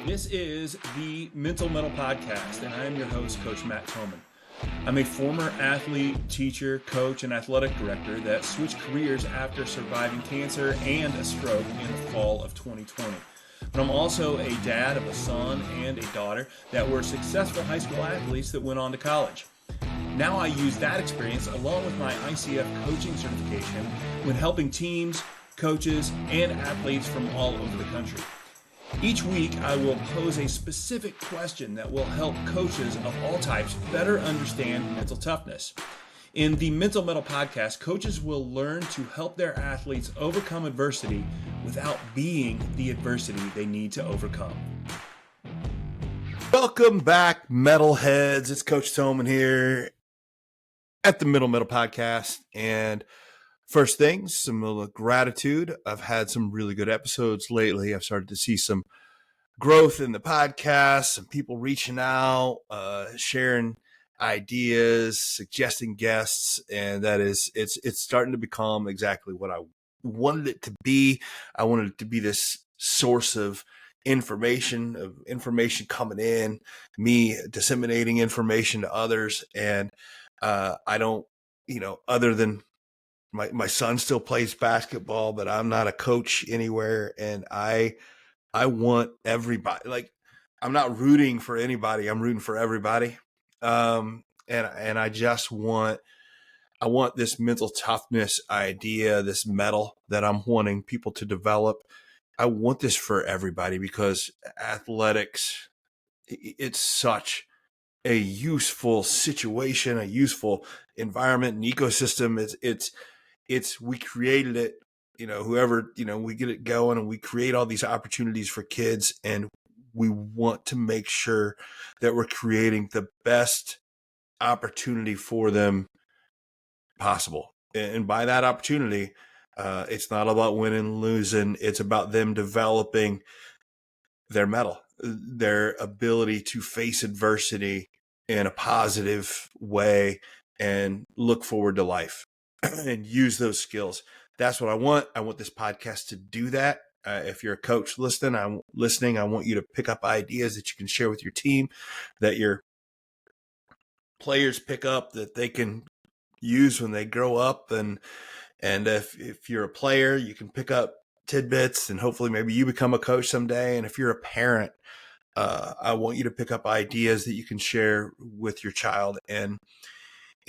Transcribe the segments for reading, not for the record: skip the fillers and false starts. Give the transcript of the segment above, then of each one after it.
This is the Mental Mettle Podcast, and I am your host, Coach Matt Thomann. I'm a former athlete, teacher, coach, and athletic director that switched careers after surviving cancer and a stroke in the fall of 2020. But I'm also a dad of a son and a daughter that were successful high school athletes that went on to college. Now I use that experience along with my ICF coaching certification when helping teams, coaches, and athletes from all over the country. Each week, I will pose a specific question that will help coaches of all types better understand mental toughness. In the Mental Mettle Podcast, coaches will learn to help their athletes overcome adversity without being the adversity they need to overcome. Welcome back, metalheads. It's Coach Thomann here at the Mental Mettle Podcast. And first things, some little gratitude. I've had some really good episodes lately. I've started to see some growth in the podcast, some people reaching out, sharing ideas, suggesting guests, and it's starting to become exactly what I wanted it to be. I wanted it to be this source of information coming in, me disseminating information to others, and I don't, other than my son still plays basketball, but I'm not a coach anywhere. And I want everybody, like, I'm not rooting for anybody. I'm rooting for everybody. And I just want this mental toughness idea, this mettle that I'm wanting people to develop. I want this for everybody because athletics, it's such a useful situation, a useful environment and ecosystem. We created it, whoever, we get it going and we create all these opportunities for kids, and we want to make sure that we're creating the best opportunity for them possible. And by that opportunity, it's not about winning and losing. It's about them developing their mettle, their ability to face adversity in a positive way and look forward to life and use those skills. That's what I want. I want this podcast to do that. If you're a coach listening, I want you to pick up ideas that you can share with your team, that your players pick up, that they can use when they grow up. And if you're a player, you can pick up tidbits and hopefully maybe you become a coach someday. And if you're a parent, I want you to pick up ideas that you can share with your child. And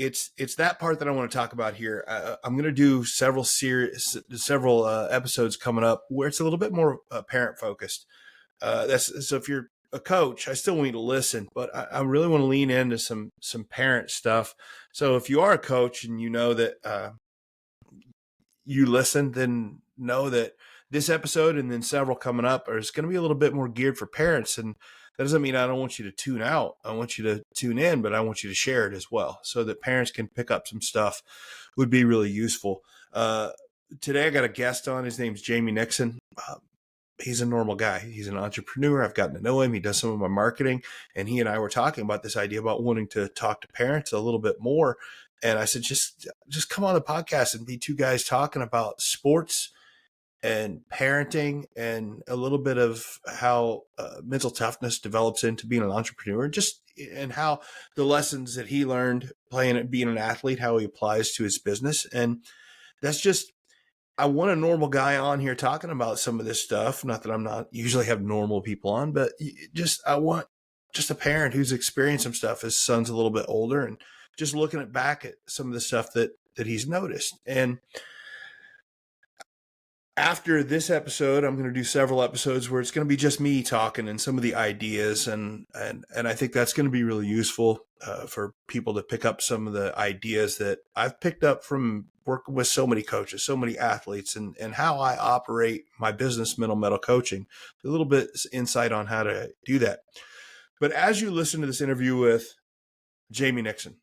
it's that part that I want to talk about here. I'm going to do several episodes coming up where it's a little bit more parent focused. So if you're a coach, I still want you to listen, but I really want to lean into some parent stuff. So if you are a coach and you know that you listen, then know that this episode and then several coming up is going to be a little bit more geared for parents. And that doesn't mean I don't want you to tune out. I want you to tune in, but I want you to share it as well so that parents can pick up some stuff. Would be really useful. Today I got a guest on. His name's Jamie Nixon. He's a normal guy. He's an entrepreneur. I've gotten to know him. He does some of my marketing, and he and I were talking about this idea about wanting to talk to parents a little bit more. And I said, just come on the podcast and be two guys talking about sports and parenting and a little bit of how mental toughness develops into being an entrepreneur, and how the lessons that he learned being an athlete, how he applies to his business. And I want a normal guy on here talking about some of this stuff. Not that I'm not usually have normal people on, but I want just a parent who's experienced some stuff. His son's a little bit older and just looking back at some of the stuff that he's noticed. And after this episode, I'm going to do several episodes where it's going to be just me talking and some of the ideas. And I think that's going to be really useful for people to pick up some of the ideas that I've picked up from working with so many coaches, so many athletes, and how I operate my business, Mental Mettle Coaching, a little bit insight on how to do that. But as you listen to this interview with Jamie Nixon,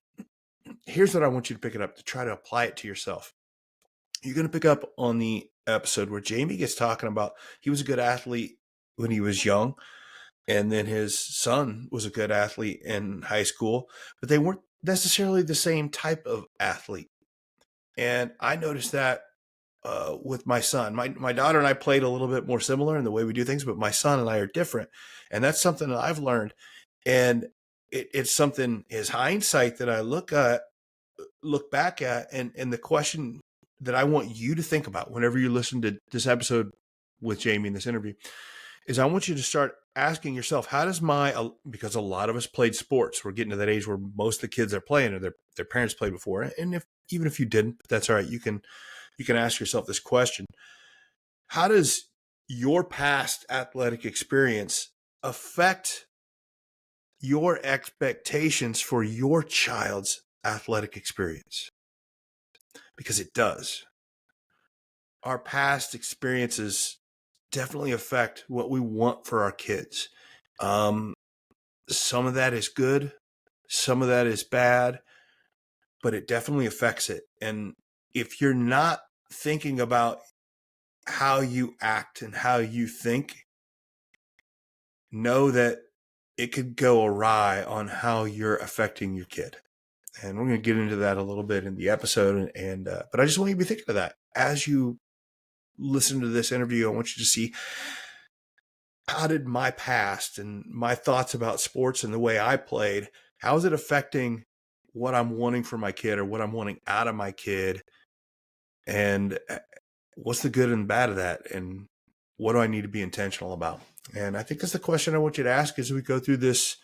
here's what I want you to pick it up to try to apply it to yourself. You're going to pick up on the episode where Jamie gets talking about he was a good athlete when he was young, and then his son was a good athlete in high school, but they weren't necessarily the same type of athlete. And I noticed that with my son. My daughter and I played a little bit more similar in the way we do things, but my son and I are different. And that's something that I've learned. And it's something, is hindsight, that I look back at. And the question that I want you to think about whenever you listen to this episode with Jamie in this interview is, I want you to start asking yourself, how does because a lot of us played sports. We're getting to that age where most of the kids are playing, or their parents played before. And even if you didn't, that's all right. You can ask yourself this question: how does your past athletic experience affect your expectations for your child's athletic experience? Because it does. Our past experiences definitely affect what we want for our kids. Some of that is good, some of that is bad, but it definitely affects it. And if you're not thinking about how you act and how you think, know that it could go awry on how you're affecting your kid. And we're going to get into that a little bit in the episode. But I just want you to be thinking of that as you listen to this interview. I want you to see, how did my past and my thoughts about sports and the way I played, how is it affecting what I'm wanting for my kid, or what I'm wanting out of my kid? And what's the good and bad of that? And what do I need to be intentional about? And I think that's the question I want you to ask as we go through this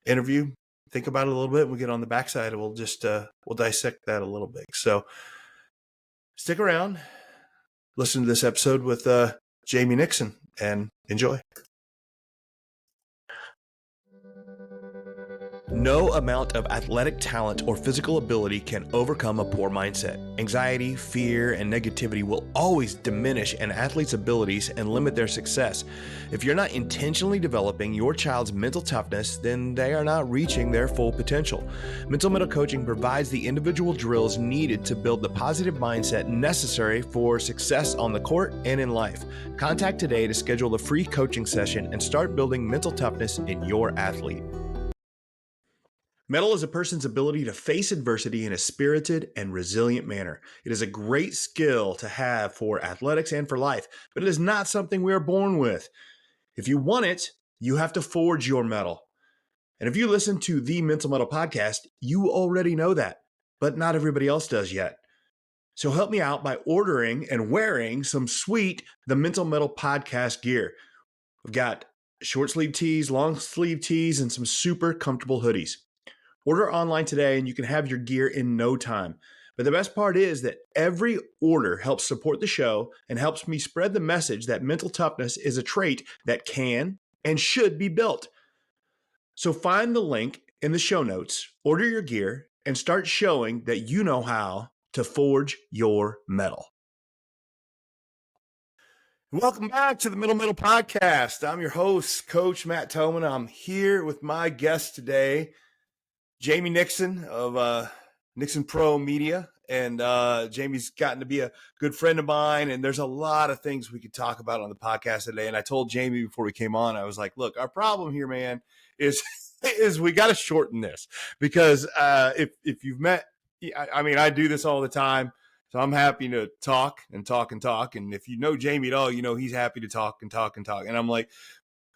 interview. Think about it a little bit. When we get on the backside, we'll just we'll dissect that a little bit. So stick around, listen to this episode with Jamie Nixon, and enjoy. No amount of athletic talent or physical ability can overcome a poor mindset. Anxiety, fear, and negativity will always diminish an athlete's abilities and limit their success. If you're not intentionally developing your child's mental toughness, then they are not reaching their full potential. Mental Mettle Coaching provides the individual drills needed to build the positive mindset necessary for success on the court and in life. Contact today to schedule a free coaching session and start building mental toughness in your athlete. Mettle is a person's ability to face adversity in a spirited and resilient manner. It is a great skill to have for athletics and for life, but it is not something we are born with. If you want it, you have to forge your mettle. And if you listen to the Mental Mettle Podcast, you already know that, but not everybody else does yet. So help me out by ordering and wearing some sweet The Mental Mettle Podcast gear. We've got short sleeve tees, long sleeve tees, and some super comfortable hoodies. Order online today and you can have your gear in no time. But the best part is that every order helps support the show and helps me spread the message that mental toughness is a trait that can and should be built. So find the link in the show notes, order your gear, and start showing that you know how to forge your mettle. Welcome back to the Mental Mettle Podcast. I'm your host, Coach Matt Thomann. I'm here with my guest today, Jamie Nixon of Nixon Pro Media. And Jamie's gotten to be a good friend of mine. And there's a lot of things we could talk about on the podcast today. And I told Jamie before we came on, I was like, look, our problem here, man, is we got to shorten this. Because if you've met, I mean, I do this all the time. So I'm happy to talk and talk and talk. And if you know Jamie at all, you know he's happy to talk and talk and talk. And I'm like,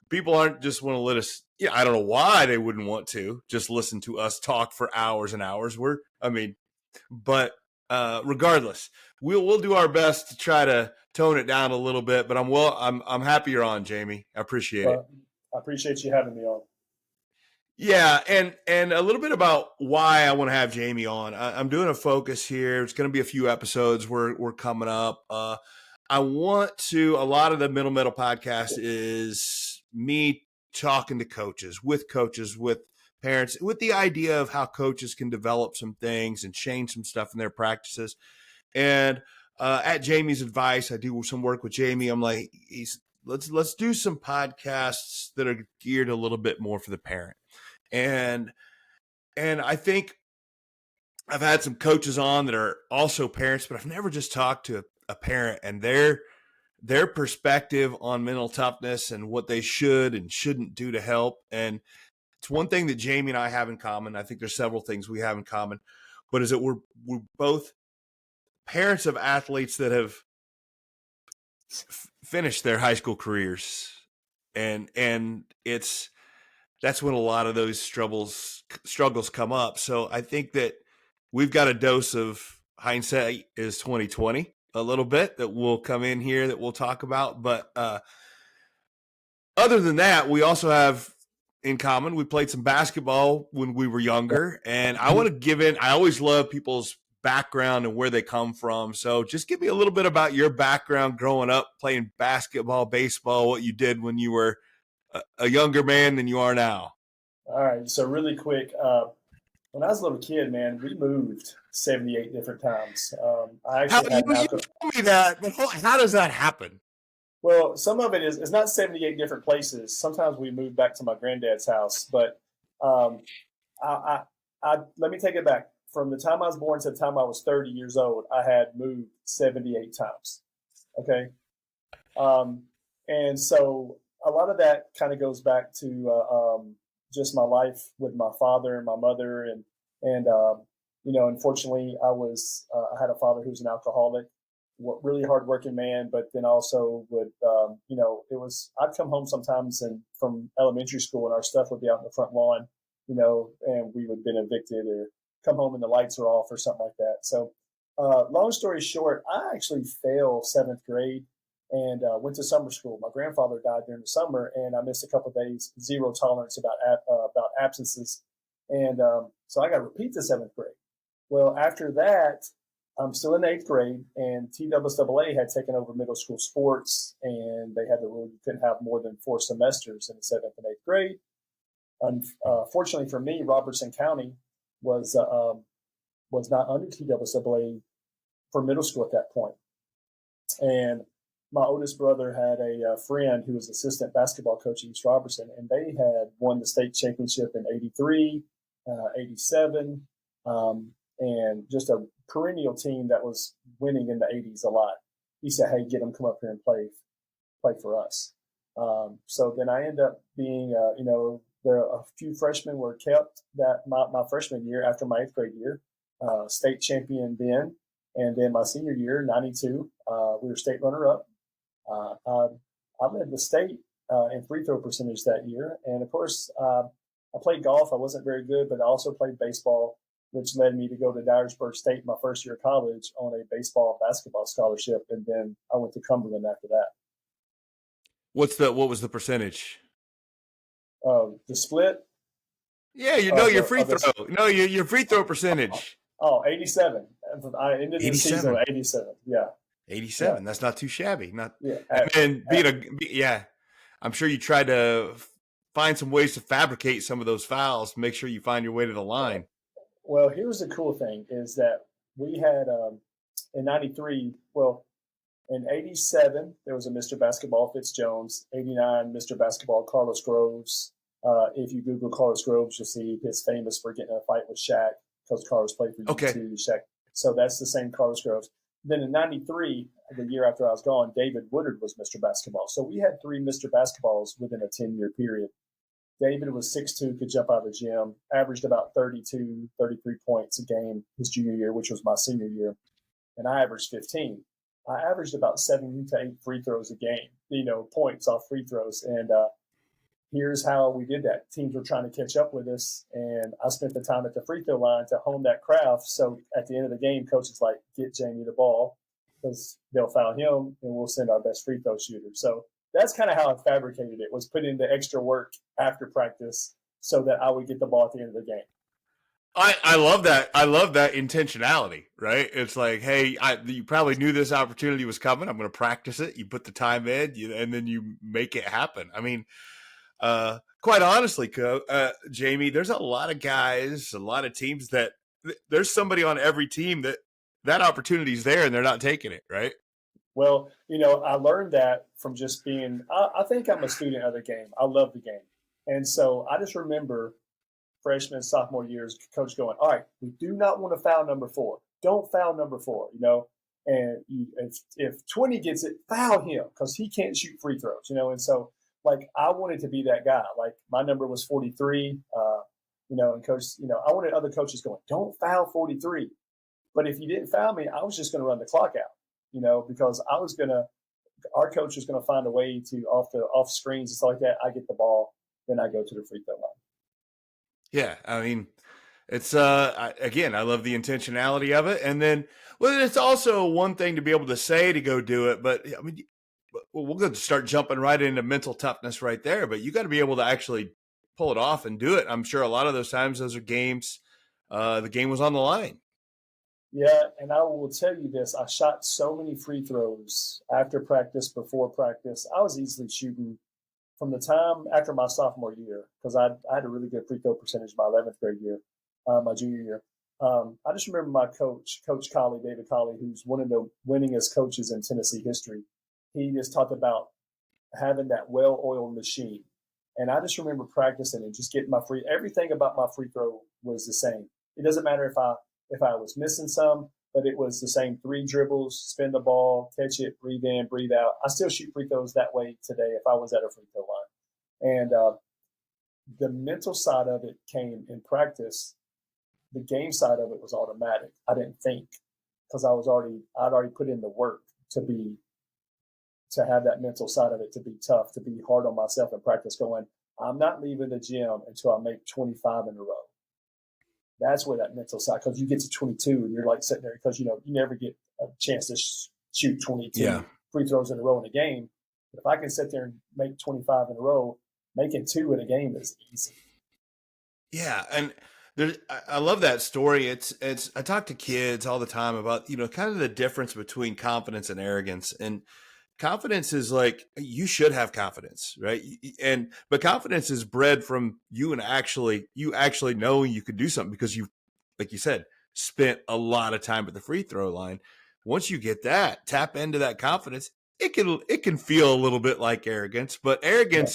people aren't just want to let us, I don't know why they wouldn't want to just listen to us talk for hours and hours. But regardless, we'll do our best to try to tone it down a little bit, but I'm happy you're on, Jamie. I appreciate it. I appreciate you having me on. Yeah. And a little bit about why I want to have Jamie on. I'm doing a focus here. It's going to be a few episodes we're coming up. A lot of the Mental Mettle Podcast is me talking to coaches, with parents, with the idea of how coaches can develop some things and change some stuff in their practices. And at Jamie's advice, I do some work with Jamie. I'm like, let's do some podcasts that are geared a little bit more for the parent. And I think I've had some coaches on that are also parents, but I've never just talked to a parent and their perspective on mental toughness and what they should and shouldn't do to help. And it's one thing that Jamie and I have in common. I think there's several things we have in common, but is that we're both parents of athletes that have finish their high school careers, and that's when a lot of those struggles come up. So I think that we've got a dose of hindsight is 2020 a little bit that will come in here that we'll talk about. But other than that, we also have in common, we played some basketball when we were younger, and I want to give in. I always love people's background and where they come from. So just give me a little bit about your background growing up, playing basketball, baseball, what you did when you were a younger man than you are now. All right. So really quick, when I was a little kid, man, we moved 78 different times. I actually had You told me that, but how does that happen? Well, some of it is it's not 78 different places. Sometimes we move back to my granddad's house, but I let me take it back. From the time I was born to the time I was 30 years old, I had moved 78 times. Okay. And so a lot of that kind of goes back to just my life with my father and my mother. And unfortunately, I had a father who was an alcoholic, really hardworking man, but then also would, I'd come home sometimes and from elementary school and our stuff would be out in the front lawn, and we would have been evicted or come home and the lights are off or something like that. So long story short, I actually failed 7th grade and went to summer school. My grandfather died during the summer and I missed a couple of days, zero tolerance about absences. And so I got to repeat the 7th grade. Well, after that, I'm still in 8th grade and TSSA had taken over middle school sports and they had the rule you couldn't have more than 4 semesters in the 7th and 8th grade. Fortunately for me, Robertson County was not under TSSA for middle school at that point. And my oldest brother had a friend who was assistant basketball coach at East Robertson, and they had won the state championship in 83, 87, and just a perennial team that was winning in the 80s a lot. He said, hey, get them come up here and play for us. So then I ended up being, there a few freshmen were kept that my freshman year after my 8th grade year, state champion then. And then my senior year, 92, we were state runner up. I led the state in free throw percentage that year. And of course, I played golf. I wasn't very good, but I also played baseball, which led me to go to Dyersburg State my first year of college on a basketball scholarship. And then I went to Cumberland after that. What was the percentage? The split? Yeah, your free throw. No, your free throw percentage. 87. I ended the season with 87. Yeah. 87. Yeah. That's not too shabby. I'm sure you tried to find some ways to fabricate some of those fouls, make sure you find your way to the line. Well, here's the cool thing is that we had in 93, in 87, there was a Mr. Basketball Fitz-Jones. 89, Mr. Basketball Carlos Groves. If you Google Carlos Groves, you'll see he's famous for getting in a fight with Shaq because Carlos played for U2, Shaq. So that's the same Carlos Groves. Then in 93, the year after I was gone, David Woodard was Mr. Basketball. So we had 3 Mr. Basketballs within a 10-year period. David was 6'2", could jump out of the gym, averaged about 32, 33 points a game his junior year, which was my senior year. And I averaged 15. I averaged about 7 to 8 free throws a game, points off free throws. And here's how we did that. Teams were trying to catch up with us, and I spent the time at the free throw line to hone that craft. So at the end of the game, coach is like, get Jamie the ball because they'll foul him, and we'll send our best free throw shooter. So that's kind of how I fabricated it, was putting in the extra work after practice so that I would get the ball at the end of the game. I love that. I love that intentionality, right? It's like, hey, you probably knew this opportunity was coming. I'm going to practice it. You put the time in, and then you make it happen. I mean, quite honestly, Jamie, there's a lot of guys, a lot of teams that there's somebody on every team that opportunity is there and they're not taking it, right? Well, I learned that from just being, I think I'm a student of the game. I love the game. And so I just remember freshman, sophomore years, coach going, all right, we do not want to foul number 4. Don't foul number 4, and if 20 gets it, foul him because he can't shoot free throws, and so like I wanted to be that guy. Like my number was 43, and coach, I wanted other coaches going, don't foul 43. But if you didn't foul me, I was just going to run the clock out, because our coach is going to find a way to off screens and stuff like that. I get the ball, then I go to the free throw line. Yeah, I mean, it's again, I love the intentionality of it, and then it's also one thing to be able to say to go do it, but I mean, we'll go to start jumping right into mental toughness right there. But you got to be able to actually pull it off and do it. I'm sure a lot of those times, those are games. The game was on the line. Yeah, and I will tell you this: I shot so many free throws after practice, before practice. I was easily shooting from the time after my sophomore year, because I had a really good free throw percentage my 11th grade year, my junior year. I just remember my coach, Coach Colley, David Colley, who's one of the winningest coaches in Tennessee history. He just talked about having that well-oiled machine. And I just remember practicing and just getting everything about my free throw was the same. It doesn't matter if I was missing some, but it was the same 3 dribbles, spin the ball, catch it, breathe in, breathe out. I still shoot free throws that way today if I was at a free throw line. And the mental side of it came in practice. The game side of it was automatic. I didn't think, because I'd already put in the work to have that mental side of it, to be tough, to be hard on myself in practice, going, I'm not leaving the gym until I make 25 in a row. That's where that mental side, because you get to 22 and you're like sitting there, because, you never get a chance to shoot 22 free throws in a row in a game. But if I can sit there and make 25 in a row, making 2 in a game is easy. Yeah. And I love that story. I talk to kids all the time about, kind of the difference between confidence and arrogance. And confidence is like, you should have confidence, right? But confidence is bred from you actually knowing you could do something, because you, like you said, spent a lot of time at the free throw line. Once you get that, tap into that confidence, it can feel a little bit like arrogance, but arrogance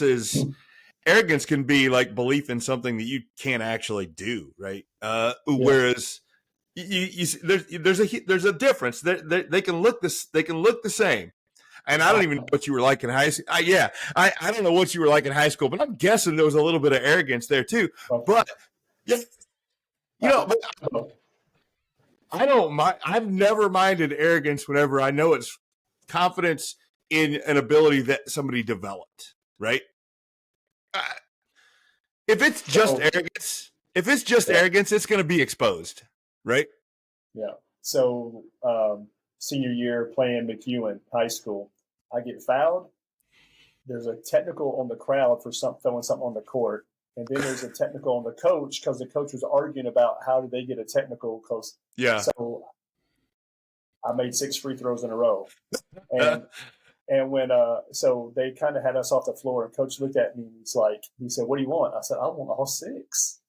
can be like belief in something that you can't actually do, right? Whereas there's a difference. They can look the same. And I don't even know what you were like in high school. I don't know what you were like in high school, but I'm guessing there was a little bit of arrogance there too. But I don't mind. I've never minded arrogance whenever I know it's confidence in an ability that somebody developed, right? If it's just arrogance, it's going to be exposed, right? Yeah. So senior year playing McEwen High School, I get fouled. There's a technical on the crowd for throwing something on the court. And then there's a technical on the coach, because the coach was arguing about how did they get a technical. So I made 6 free throws in a row. And when so they kind of had us off the floor, and coach looked at me and he said, what do you want? I said, I want all 6.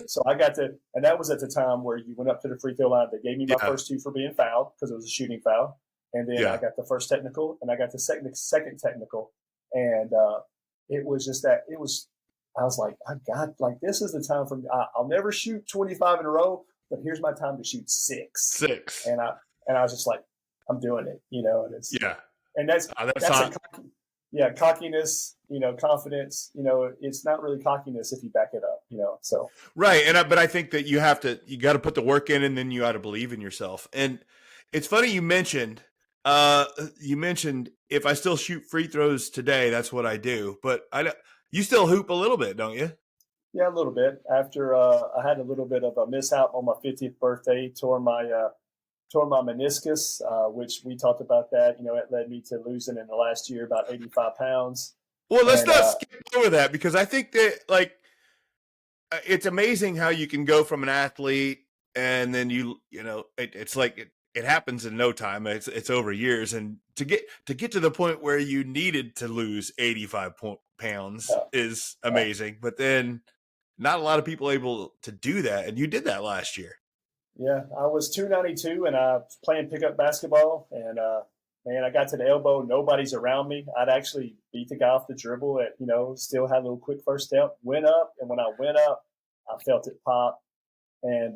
So I got to, and that was at the time where you went up to the free throw line. They gave me my first 2 for being fouled, because it was a shooting foul. And then I got the first technical, and I got the second technical. And it was just that I was like, this is the time for me. I'll never shoot 25 in a row, but here's my time to shoot 6. And I was just like, I'm doing it, and it's, and that's cockiness, confidence, it's not really cockiness if you back it up, so. Right. But I think that you got to put the work in, and then you got to believe in yourself. And it's funny you mentioned if I still shoot free throws today, that's what I do. But you still hoop a little bit, don't you? Yeah, a little bit. After I had a little bit of a mishap on my 50th birthday, tore my meniscus, which we talked about that. It led me to losing in the last year about 85 pounds. Well, let's not skip over that, because I think that it's amazing how you can go from an athlete, and then it's like it happens in no time. It's over years, and to get to the point where you needed to lose 85 pounds is amazing. But then not a lot of people able to do that, and you did that last year. Yeah, I was 292, and I was playing pickup basketball, and I got to the elbow. Nobody's around me. I'd actually beat the guy off the dribble. Still had a little quick first step. Went up, and when I went up, I felt it pop, and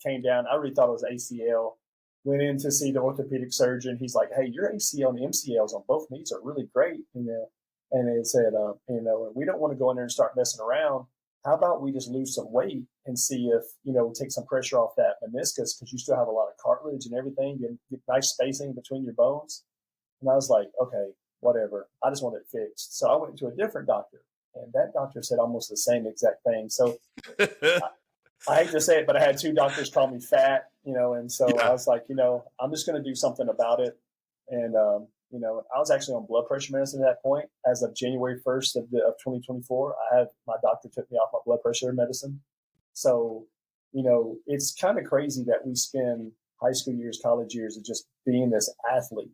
came down. I really thought it was ACL. Went in to see the orthopedic surgeon. He's like, "Hey, your ACL and MCLs on both knees are really great," and they said, we don't want to go in there and start messing around. How about we just lose some weight and see if, take some pressure off that meniscus, because you still have a lot of cartilage and everything, and get nice spacing between your bones. And I was like, okay, whatever. I just want it fixed. So I went to a different doctor, and that doctor said almost the same exact thing. So I hate to say it, but I had two doctors call me fat, and so I Yeah. was like, I'm just going to do something about it. And, I was actually on blood pressure medicine at that point. As of January 1st of 2024, my doctor took me off my blood pressure medicine. So, it's kind of crazy that we spend high school years, college years of just being this athlete,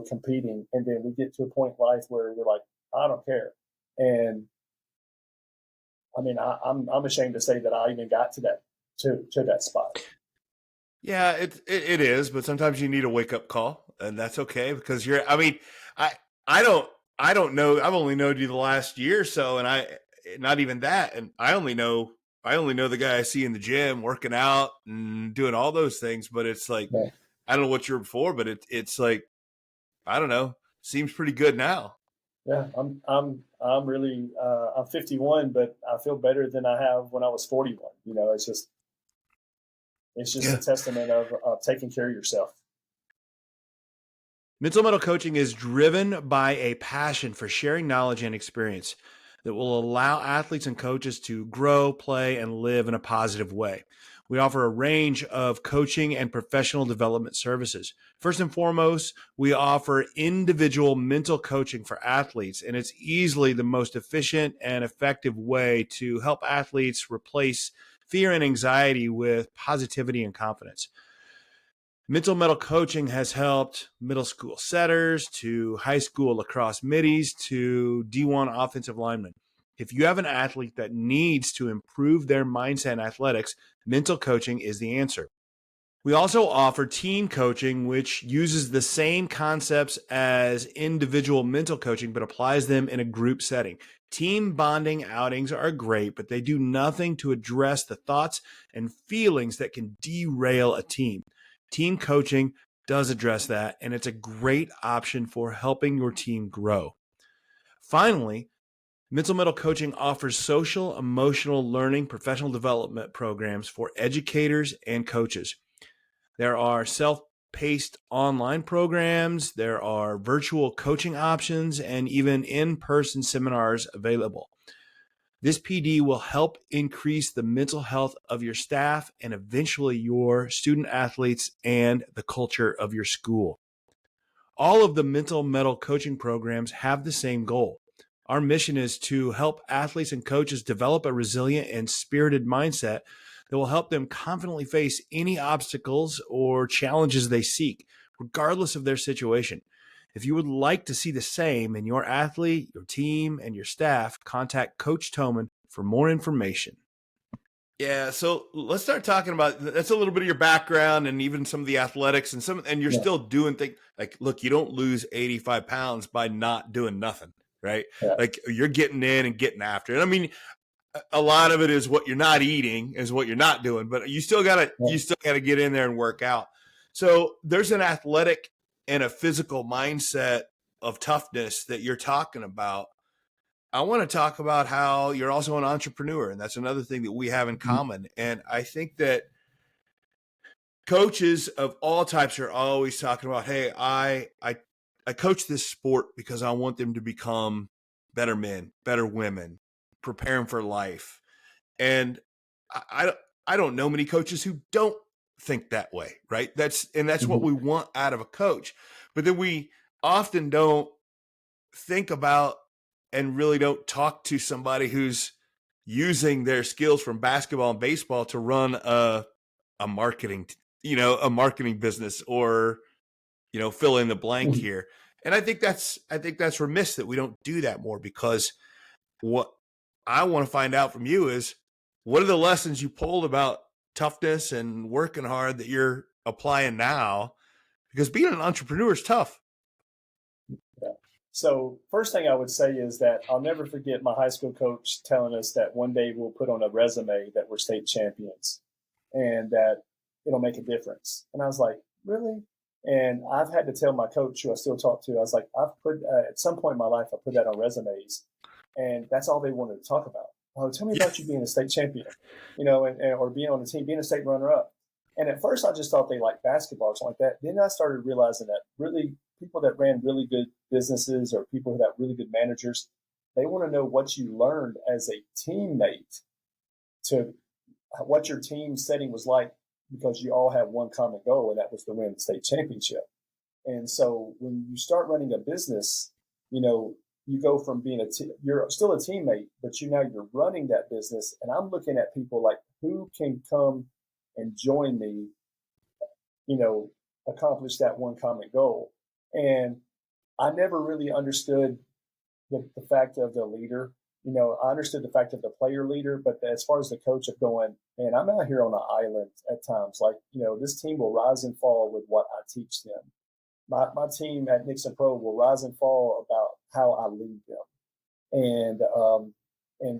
competing. And then we get to a point in life where we're like, I don't care. And I mean, I'm ashamed to say that I even got to that spot. Yeah, it is, but sometimes you need a wake up call, and that's okay because I mean, I I don't I don't know. I've only known you the last year or so, and not even that, and I only know the guy I see in the gym working out and doing all those things. But it's like Yeah, I don't know what you're before, but it's like I don't know. Seems pretty good now. yeah. I'm really I'm 51, but I feel better than I have when I was 41. It's just a Yeah. testament of taking care of yourself. Mental Mettle Coaching is driven by a passion for sharing knowledge and experience that will allow athletes and coaches to grow, play, and live in a positive way. We offer a range of coaching and professional development services. First and foremost, we offer individual mental coaching for athletes, and it's easily the most efficient and effective way to help athletes replace fear and anxiety with positivity and confidence. Mental Mettle Coaching has helped middle school setters to high school lacrosse middies to D1 offensive linemen. If you have an athlete that needs to improve their mindset in athletics, mental coaching is the answer. We also offer team coaching, which uses the same concepts as individual mental coaching, but applies them in a group setting. Team bonding outings are great, but they do nothing to address the thoughts and feelings that can derail a team. Team coaching does address that, and it's a great option for helping your team grow. Finally, Mental Mettle Coaching offers social, emotional learning, professional development programs for educators and coaches. There are self-paced online programs, there are virtual coaching options, and even in-person seminars available. This PD will help increase the mental health of your staff and eventually your student athletes and the culture of your school. All of the Mental Mettle coaching programs have the same goal. Our mission is to help athletes and coaches develop a resilient and spirited mindset that will help them confidently face any obstacles or challenges they seek, regardless of their situation. If you would like to see the same in your athlete, your team, and your staff, contact Coach Thomann for more information. Yeah, so let's start talking about that's a little bit of your background and even some of the athletics and you're Yeah, still doing things like look, you don't lose 85 pounds by not doing nothing, right? yeah, Like you're getting in and getting after it. I mean, a lot of it is what you're not eating is what you're not doing, but you still yeah. gotta get in there and work out. So there's an athletic and a physical mindset of toughness that you're talking about. I want to talk about how you're also an entrepreneur, and that's another thing that we have in Mhm. common. And I think that coaches of all types are always talking about, hey, I coach this sport because I want them to become better men, better women, preparing for life. And I I don't know many coaches who don't think that way, right? That's what Mhm. we want out of a coach. But then we often don't think about and really don't talk to somebody who's using their skills from basketball and baseball to run a marketing a marketing business or fill in the blank Mhm. here. And I think that's remiss that we don't do that more, because what I want to find out from you is what are the lessons you pulled about toughness and working hard that you're applying now, because being an entrepreneur is tough. Yeah. So first thing I would say is that I'll never forget my high school coach telling us that one day we'll put on a resume that we're state champions and that it'll make a difference. And I was like, really? And I've had to tell my coach, who I still talk to, I was like, I've put at some point in my life, I put that on resumes, and that's all they wanted to talk about. Oh, tell me Yeah. about you being a state champion, or being on the team, being a state runner up. And at first, I just thought they liked basketball or something like that. Then I started realizing that really people that ran really good businesses or people that really good managers, they want to know what you learned as a teammate, to what your team setting was like, because you all have one common goal, and that was to win the state championship. And so when you start running a business, you go from being you're still a teammate, but you're running that business. And I'm looking at people like, who can come and join me, accomplish that one common goal. And I never really understood the fact of the leader. I understood the fact of the player leader, but as far as the coach of going, man, I'm out here on an island at times. Like, this team will rise and fall with what I teach them. My team at Nixon Pro will rise and fall about how I lead them. And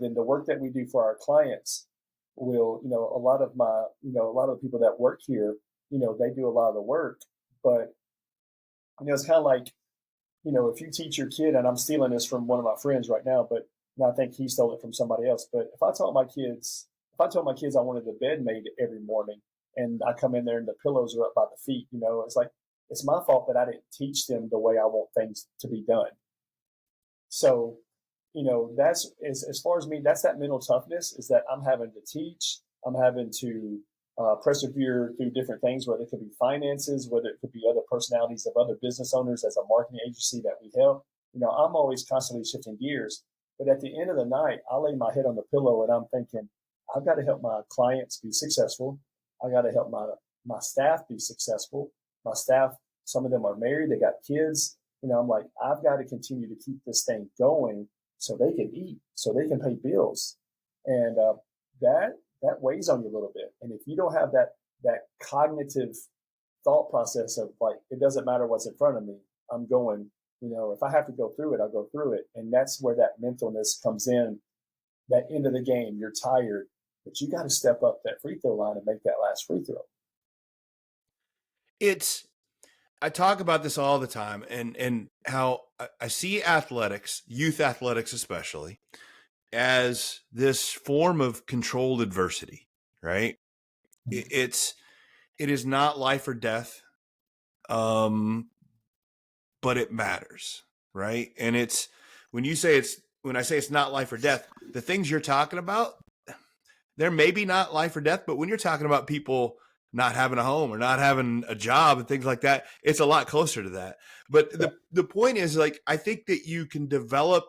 then the work that we do for our clients will, a lot of the people that work here, they do a lot of the work, but, it's kind of like, if you teach your kid, and I'm stealing this from one of my friends right now, but I think he stole it from somebody else. But if I told my kids I wanted the bed made every morning, and I come in there and the pillows are up by the feet, it's like, it's my fault that I didn't teach them the way I want things to be done. So, that's as far as me, that's that mental toughness, is that I'm having to teach, I'm having to persevere through different things, whether it could be finances, whether it could be other personalities of other business owners as a marketing agency that we help. I'm always constantly shifting gears. But at the end of the night, I lay my head on the pillow and I'm thinking, I've got to help my clients be successful. I got to help my staff be successful. My staff, some of them are married, they got kids. I'm like, I've got to continue to keep this thing going so they can eat, so they can pay bills. And that weighs on you a little bit. And if you don't have that cognitive thought process of like, it doesn't matter what's in front of me, I'm going, if I have to go through it, I'll go through it. And that's where that mentalness comes in. That end of the game, you're tired, but you got to step up that free throw line and make that last free throw. I talk about this all the time, and how I see athletics, youth athletics especially, as this form of controlled adversity, right? It is not life or death, but it matters, right? And when I say it's not life or death, the things you're talking about, they're maybe not life or death, but when you're talking about people not having a home or not having a job and things like that, it's a lot closer to that. But the point is, like, I think that you can develop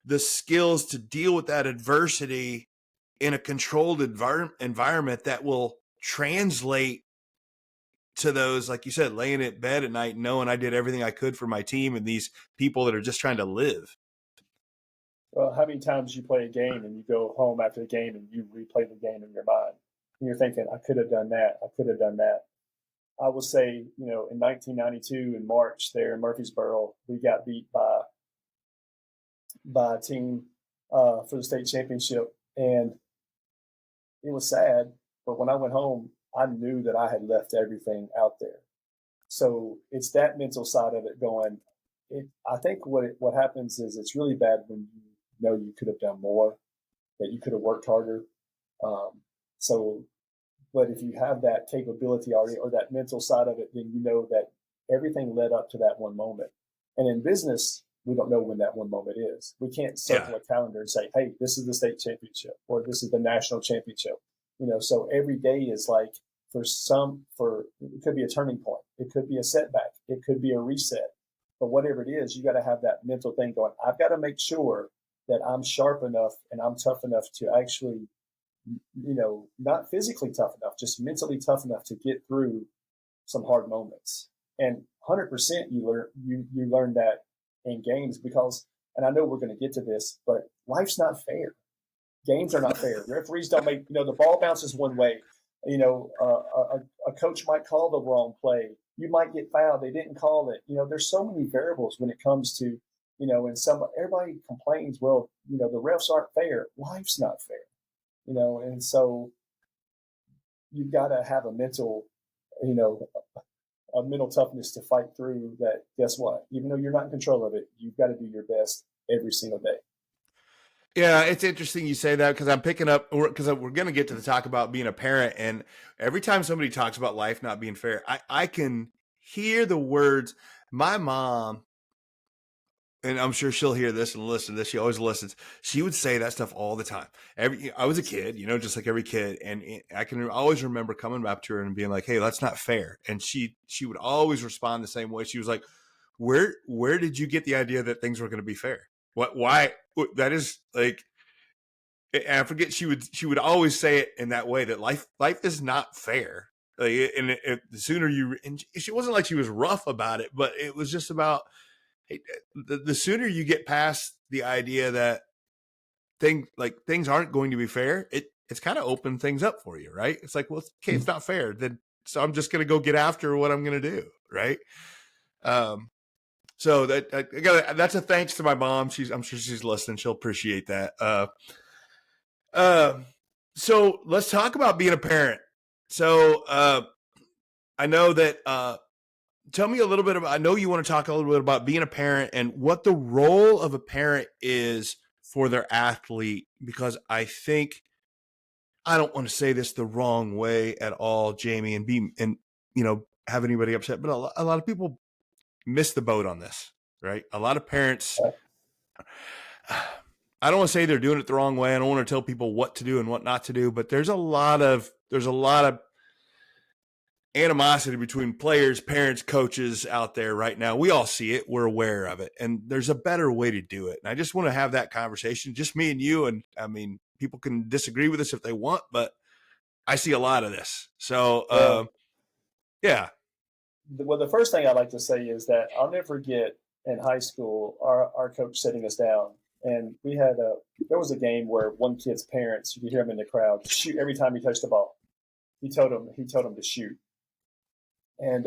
the skills to deal with that adversity in a controlled environment that will translate to those, like you said, laying in bed at night, knowing I did everything I could for my team and these people that are just trying to live. Well, how many times you play a game and you go home after the game and you replay the game in your mind? And you're thinking, I could have done that. I could have done that. I will say, in 1992 in March there in Murfreesboro, we got beat by a team for the state championship. And it was sad. But when I went home, I knew that I had left everything out there. So it's that mental side of it going. I think what happens is it's really bad when you know you could have done more, that you could have worked harder. But if you have that capability already, or that mental side of it, then you know that everything led up to that one moment. And in business, we don't know when that one moment is. We can't circle a calendar and say, hey, this is the state championship, or this is the national championship. So every day is like, it could be a turning point. It could be a setback. It could be a reset. But whatever it is, you got to have that mental thing going. I've got to make sure that I'm sharp enough and I'm tough enough to actually, not physically tough enough, just mentally tough enough to get through some hard moments. And 100% you learn that in games, because, and I know we're going to get to this, but life's not fair. Games are not fair. Referees don't make, the ball bounces one way. A coach might call the wrong play. You might get fouled. They didn't call it. There's so many variables when it comes to, and everybody complains, well, the refs aren't fair. Life's not fair, and so you've got to have a mental toughness to fight through that. Guess what? Even though you're not in control of it, you've got to do your best every single day. Yeah, it's interesting you say that, because I'm picking up, because we're going to get to the talk about being a parent. And every time somebody talks about life not being fair, I can hear the words, My mom, and I'm sure she'll hear this and listen to this. She always listens. She would say that stuff all the time. I was a kid, just like every kid, and I can always remember coming up to her and being like, "Hey, that's not fair." And she would always respond the same way. She was like, "Where did you get the idea that things were going to be fair? What? Why? That is like." And I forget she would always say it in that way, that life is not fair. Like, and the sooner and she wasn't like she was rough about it, but it was just about, hey, the sooner you get past the idea that things aren't going to be fair, it's kind of opened things up for you, right? It's like, well, okay, it's not fair, then so I'm just going to go get after what I'm going to do, right? So that's a thanks to my mom. I'm sure she's listening. She'll appreciate that. So let's talk about being a parent. So I know that tell me a little bit about, I know you want to talk a little bit about being a parent and what the role of a parent is for their athlete, because I think, I don't want to say this the wrong way at all, Jamie, and have anybody upset, but a lot of people miss the boat on this, right? A lot of parents, I don't want to say they're doing it the wrong way. I don't want to tell people what to do and what not to do, but there's a lot of animosity between players, parents, coaches out there right now. We all see it. We're aware of it. And there's a better way to do it. And I just want to have that conversation, just me and you. And I mean, people can disagree with us if they want, but I see a lot of this. So, yeah. Well, the first thing I'd like to say is that I'll never forget in high school, our coach sitting us down. And there was a game where one kid's parents, you could hear him in the crowd, shoot every time he touched the ball. He told him to shoot. And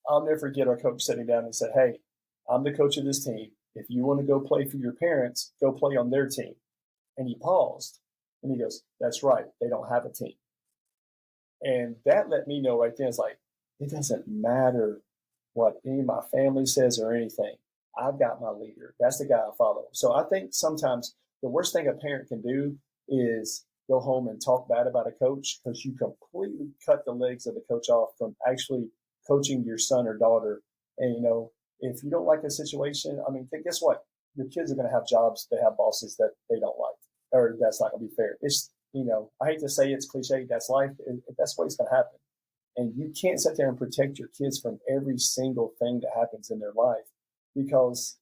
I'll never forget our coach sitting down and said, "Hey, I'm the coach of this team. If you want to go play for your parents, go play on their team." And he paused and he goes, "That's right. They don't have a team." And that let me know right then, it's like, it doesn't matter what any of my family says or anything. I've got my leader. That's the guy I follow. So I think sometimes the worst thing a parent can do is go home and talk bad about a coach, because you completely cut the legs of the coach off from actually coaching your son or daughter. And, if you don't like a situation, I mean, guess what? Your kids are going to have jobs, they have bosses that they don't like, or that's not going to be fair. It's, I hate to say it's cliche, that's life. That's what's going to happen. And you can't sit there and protect your kids from every single thing that happens in their life, because,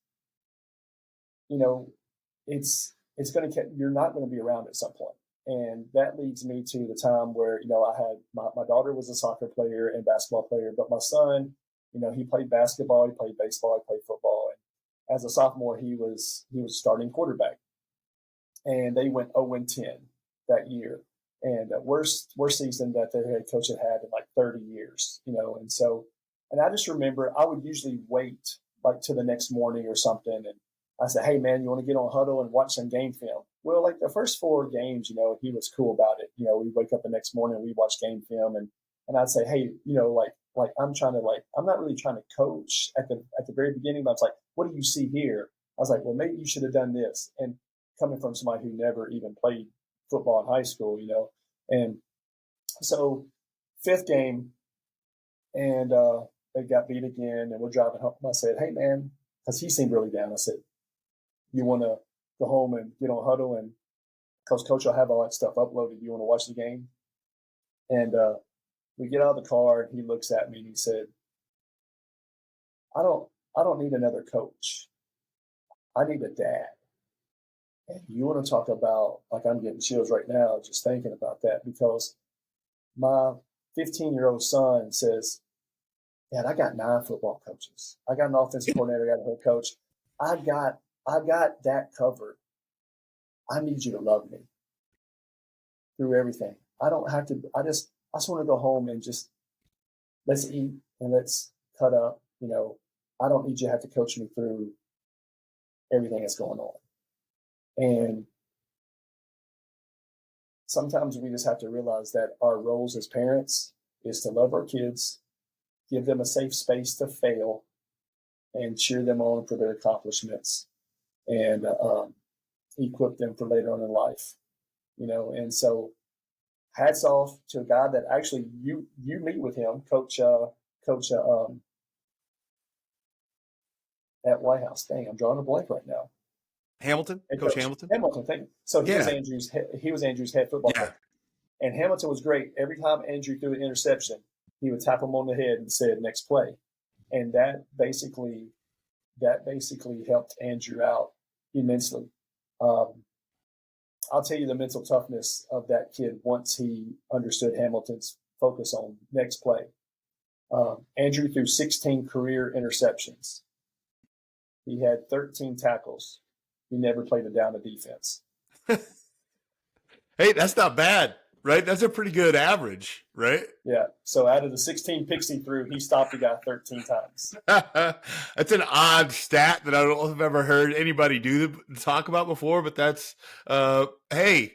it's going to, you're not going to be around at some point. And that leads me to the time where, I had my daughter was a soccer player and basketball player, but my son, he played basketball, he played baseball, he played football. And as a sophomore, he was starting quarterback. And they went 0-10 that year. And worst season that their head coach had in like 30 years, And so, and I just remember I would usually wait like to the next morning or something. And I said, "Hey man, you want to get on huddle and watch some game film?" Well, like the first 4 games, he was cool about it. We'd wake up the next morning and we'd watch game film, and I'd say, "Hey, like I'm not really trying to coach at the very beginning, but I was like, what do you see here?" I was like, "Well, maybe you should have done this." And coming from somebody who never even played football in high school, and so 5th game, and they got beat again, and we're driving home. I said, "Hey man," because he seemed really down. I said, "You want to go home and get on huddle, and because coach will have all that stuff uploaded. You want to watch the game?" And we get out of the car, and he looks at me and he said, I don't need another coach. I need a dad." And you want to talk about, like, I'm getting chills right now just thinking about that, because my 15-year-old son says, "Dad, I got 9 football coaches. I got an offensive coordinator, I got a head coach. I got that covered. I need you to love me through everything. I don't have to, I just want to go home and just let's eat and let's cut up. I don't need you to have to coach me through everything that's going on." And sometimes we just have to realize that our roles as parents is to love our kids, give them a safe space to fail, and cheer them on for their accomplishments, and equip them for later on in life. And so hats off to a guy that actually you meet with him, Coach at White House. Dang, I'm drawing a blank right now. Hamilton, Head Coach Hamilton. Hamilton, thank you. So he was Yeah, Andrew's head football yeah. coach. And Hamilton was great. Every time Andrew threw an interception, he would tap him on the head and said, "Next play." And that basically helped Andrew out immensely. I'll tell you the mental toughness of that kid once he understood Hamilton's focus on next play. Andrew threw 16 career interceptions. He had 13 tackles. He never played a down of defense. Hey, that's not bad, right? That's a pretty good average, right? Yeah. So out of the 16 picks he threw, he stopped the guy 13 times. That's an odd stat that I don't know if I've ever heard anybody talk about before, but that's, hey,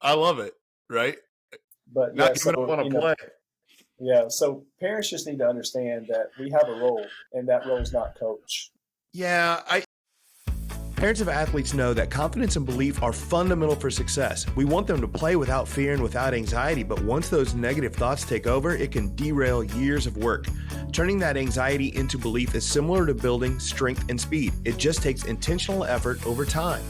I love it, right? But Not yeah, giving so, up on a play. Yeah. So parents just need to understand that we have a role, and that role is not coach. Yeah, Parents of athletes know that confidence and belief are fundamental for success. We want them to play without fear and without anxiety, but once those negative thoughts take over, it can derail years of work. Turning that anxiety into belief is similar to building strength and speed. It just takes intentional effort over time.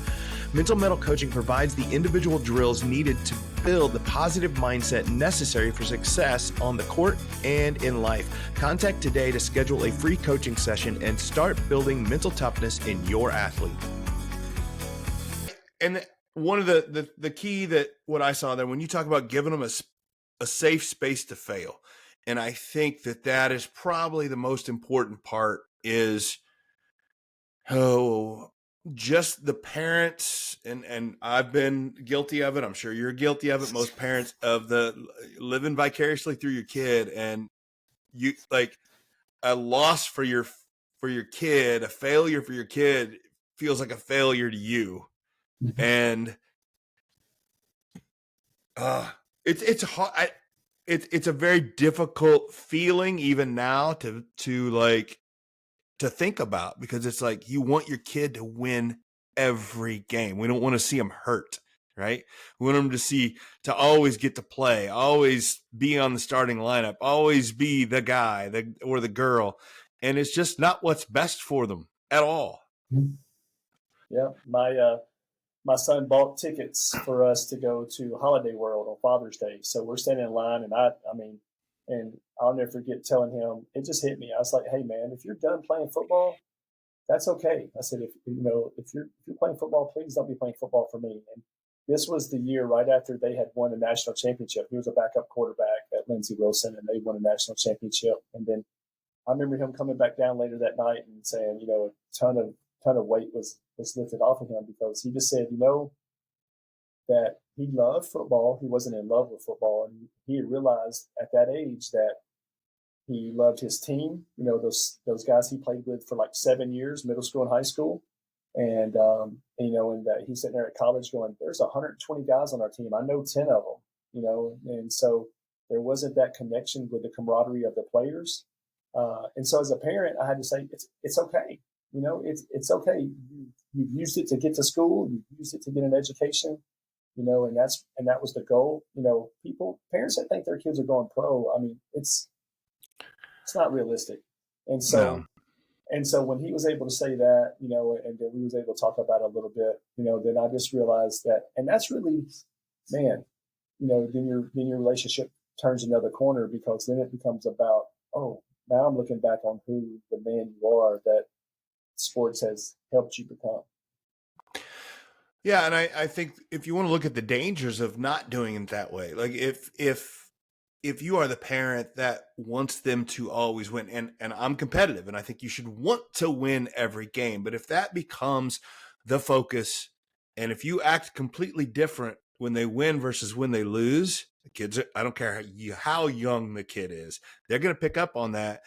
Mental Mettle Coaching provides the individual drills needed to build the positive mindset necessary for success on the court and in life. Contact today to schedule a free coaching session and start building mental toughness in your athlete. And one of the key that what I saw there, when you talk about giving them a safe space to fail, and I think that is probably the most important part is, just the parents, and I've been guilty of it. I'm sure you're guilty of it. Most parents of the living vicariously through your kid, and you like a loss for your kid, a failure for your kid feels like a failure to you. And it's hard. It's a very difficult feeling even now to think about, because it's like you want your kid to win every game. We don't want to see them hurt, right? We want them to always get to play, always be on the starting lineup, always be the guy or the girl. And it's just not what's best for them at all. Yeah. My son bought tickets for us to go to Holiday World on Father's Day. So we're standing in line, and and I'll never forget telling him, it just hit me. I was like, "Hey man, if you're done playing football, that's okay." I said, if you're playing football, please don't be playing football for me. And this was the year right after they had won a national championship. He was a backup quarterback at Lindsey Wilson, and they won a national championship. And then I remember him coming back down later that night and saying, a ton of weight was lifted off of him, because he just said, that he loved football. He wasn't in love with football. And he had realized at that age that he loved his team, those guys he played with for like 7 years, middle school and high school. And that he's sitting there at college going, there's 120 guys on our team. I know 10 of them, and so there wasn't that connection with the camaraderie of the players. And so as a parent, I had to say, it's okay. It's okay. You've used it to get to school. You've used it to get an education, and that was the goal. Parents that think their kids are going pro, it's not realistic. And so, when he was able to say that, and then we was able to talk about it a little bit, then I just realized that, and that's really, man, then your relationship turns another corner, because then it becomes about, oh, now I'm looking back on who the man you are that sports has helped you become. Yeah, and I think if you want to look at the dangers of not doing it that way, like if you are the parent that wants them to always win, and I'm competitive, and I think you should want to win every game, but if that becomes the focus, and if you act completely different when they win versus when they lose, the kids, I don't care how young the kid is, they're going to pick up on that,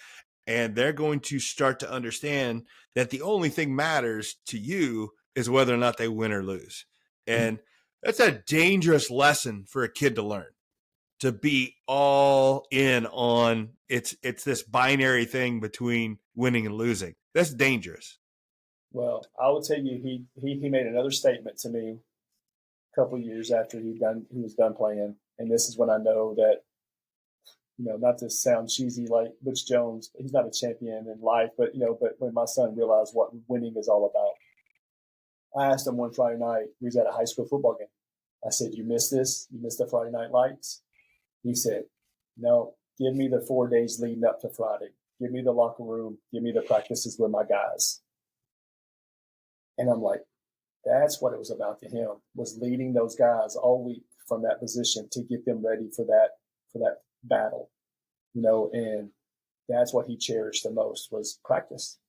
and they're going to start to understand that the only thing matters to you is whether or not they win or lose. And that's a dangerous lesson for a kid to learn, to be all in on it's this binary thing between winning and losing. That's dangerous. Well, I will tell you, he made another statement to me a couple of years after he was done playing, and this is when I know that not to sound cheesy like Butch Jones, he's not a champion in life, but when my son realized what winning is all about, I asked him one Friday night, we was at a high school football game. I said, "You missed this? You missed the Friday night lights?" He said, "No, give me the 4 days leading up to Friday. Give me the locker room. Give me the practices with my guys." And I'm like, that's what it was about to him, was leading those guys all week from that position to get them ready for that battle, and that's what he cherished the most was practice.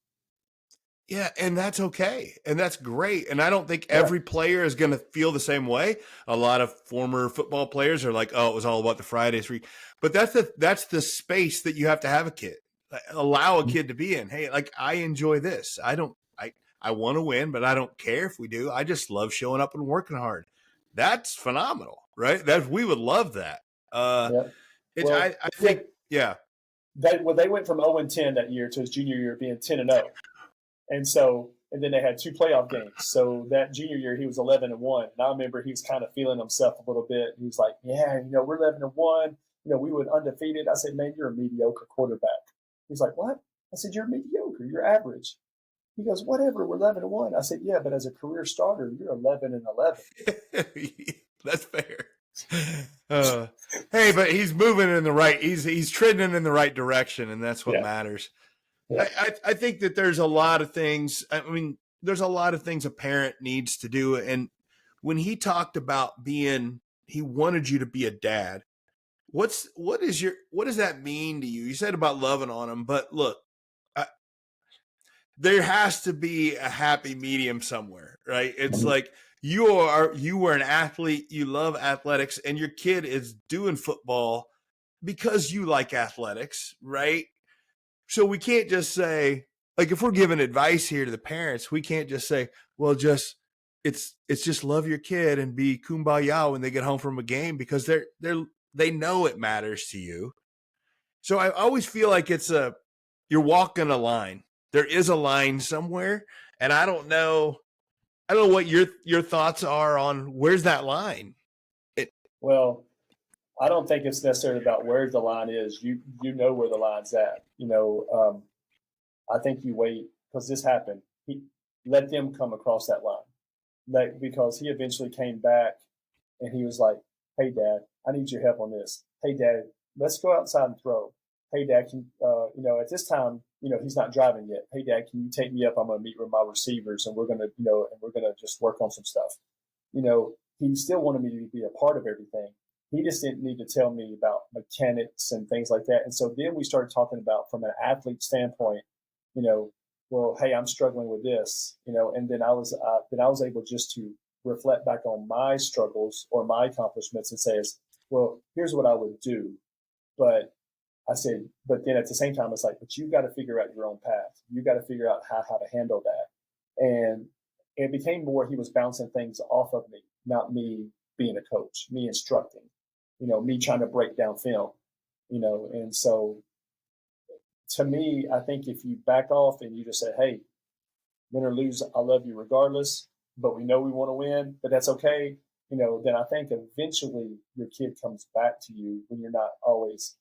Yeah, and that's okay. And that's great. And I don't think Yeah. every player is going to feel the same way. A lot of former football players are like, "Oh, it was all about the Fridays." But that's the space that you have to have a kid. Allow a kid to be in. Hey, like, I enjoy this. I want to win, but I don't care if we do. I just love showing up and working hard. That's phenomenal, right? We would love that. Yeah. Well, I think, yeah. They went from 0-10 that year to his junior year being 10-0. And then they had 2 playoff games. So that junior year, he was 11-1. And I remember he was kind of feeling himself a little bit. He was like, "Yeah, we're 11-1. We went undefeated." I said, "Man, you're a mediocre quarterback." He's like, "What?" I said, "You're mediocre. You're average." He goes, "Whatever. We're 11-1." I said, "Yeah, but as a career starter, you're 11-11." That's fair. Hey, but he's moving in the right. He's trending in the right direction, and that's what matters. Yeah. I think that there's a lot of things. I mean, there's a lot of things a parent needs to do. And when he talked about he wanted you to be a dad. What does that mean to you? You said about loving on him, but look, there has to be a happy medium somewhere, right? It's like you were an athlete, you love athletics, and your kid is doing football because you like athletics, right? So we can't just say, like, if we're giving advice here to the parents, we can't just say, well, it's just love your kid and be kumbaya when they get home from a game, because they know it matters to you. So I always feel like you're walking a line. There is a line somewhere, and I don't know what your thoughts are on where's that line. Well, I don't think it's necessarily about where the line is. You know where the line's at. I think you wait, because this happened. Let them come across that line, because he eventually came back and he was like, "Hey, Dad, I need your help on this. Hey, Dad, let's go outside and throw. Hey, Dad, at this time, he's not driving yet. Hey, Dad, can you take me up? I'm going to meet with my receivers, and we're going to just work on some stuff." He still wanted me to be a part of everything. He just didn't need to tell me about mechanics and things like that. And so then we started talking about, from an athlete standpoint, well, hey, I'm struggling with this, and then I was able just to reflect back on my struggles or my accomplishments and say, well, here's what I would do. But I said, but then at the same time, it's like, but you've got to figure out your own path. You've got to figure out how to handle that. And it became more, he was bouncing things off of me, not me being a coach, me instructing, me trying to break down film, and so to me, I think if you back off and you just say, "Hey, win or lose, I love you regardless, but we know we want to win, but that's okay," then I think eventually your kid comes back to you when you're not always,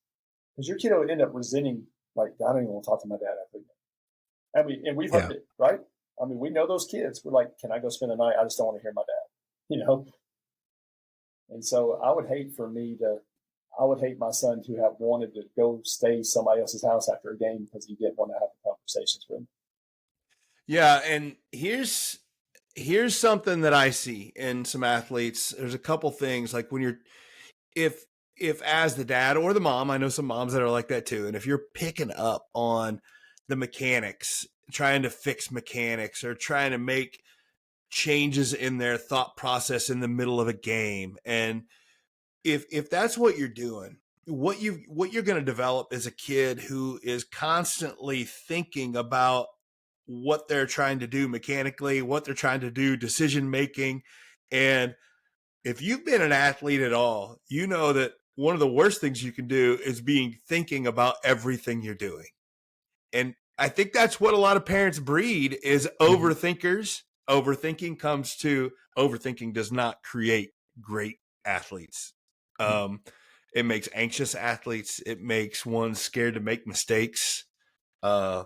because your kid will end up resenting, like, "I don't even want to talk to my dad after that." I mean, and we've heard it, right? I mean, we know those kids. We're like, "Can I go spend the night? I just don't want to hear my dad," And so I would hate my son to have wanted to go stay somebody else's house after a game because he didn't want to have the conversations with him. Yeah, and here's something that I see in some athletes. There's a couple things, like when if as the dad or the mom, I know some moms that are like that too, and if you're picking up on the mechanics, trying to fix mechanics or trying to make changes in their thought process in the middle of a game, and if that's what you're doing, what you're going to develop is a kid who is constantly thinking about what they're trying to do mechanically, what they're trying to do decision making. And if you've been an athlete at all, you know that one of the worst things you can do is thinking about everything you're doing. And I think that's what a lot of parents breed is overthinkers. Overthinking does not create great athletes. It makes anxious athletes. It makes one scared to make mistakes. Yeah,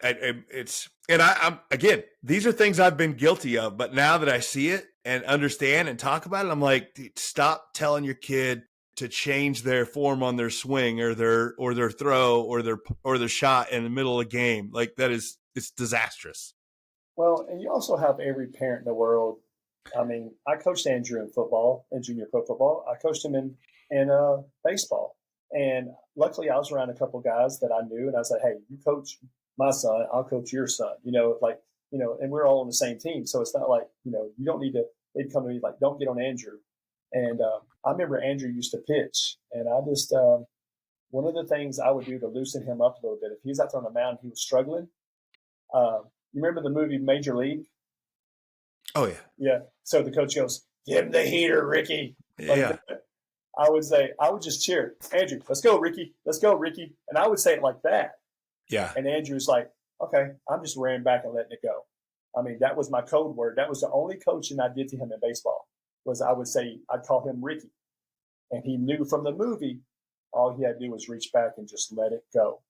I'm again, these are things I've been guilty of, but now that I see it and understand and talk about it, I'm like, dude, stop telling your kid to change their form on their swing or their throw or their shot in the middle of a game. Like it's disastrous. Well, and you also have every parent in the world. I mean, I coached Andrew in football, in junior pro football. I coached him in baseball, and luckily I was around a couple guys that I knew, and I was like, "Hey, you coach my son, I'll coach your son." And we're all on the same team, so it's not like you don't need to. They'd come to me like, "Don't get on Andrew." And I remember Andrew used to pitch, and I just one of the things I would do to loosen him up a little bit if he was out there on the mound, he was struggling. You remember the movie Major League? Oh yeah, yeah. So the coach goes, "Give him the heater, Ricky." Yeah. I would just cheer, "Andrew, let's go, Ricky. Let's go, Ricky." And I would say it like that. Yeah. And Andrew's like, "Okay, I'm just rearing back and letting it go." I mean, that was my code word. That was the only coaching I did to him in baseball was I'd call him Ricky. And he knew from the movie, all he had to do was reach back and just let it go.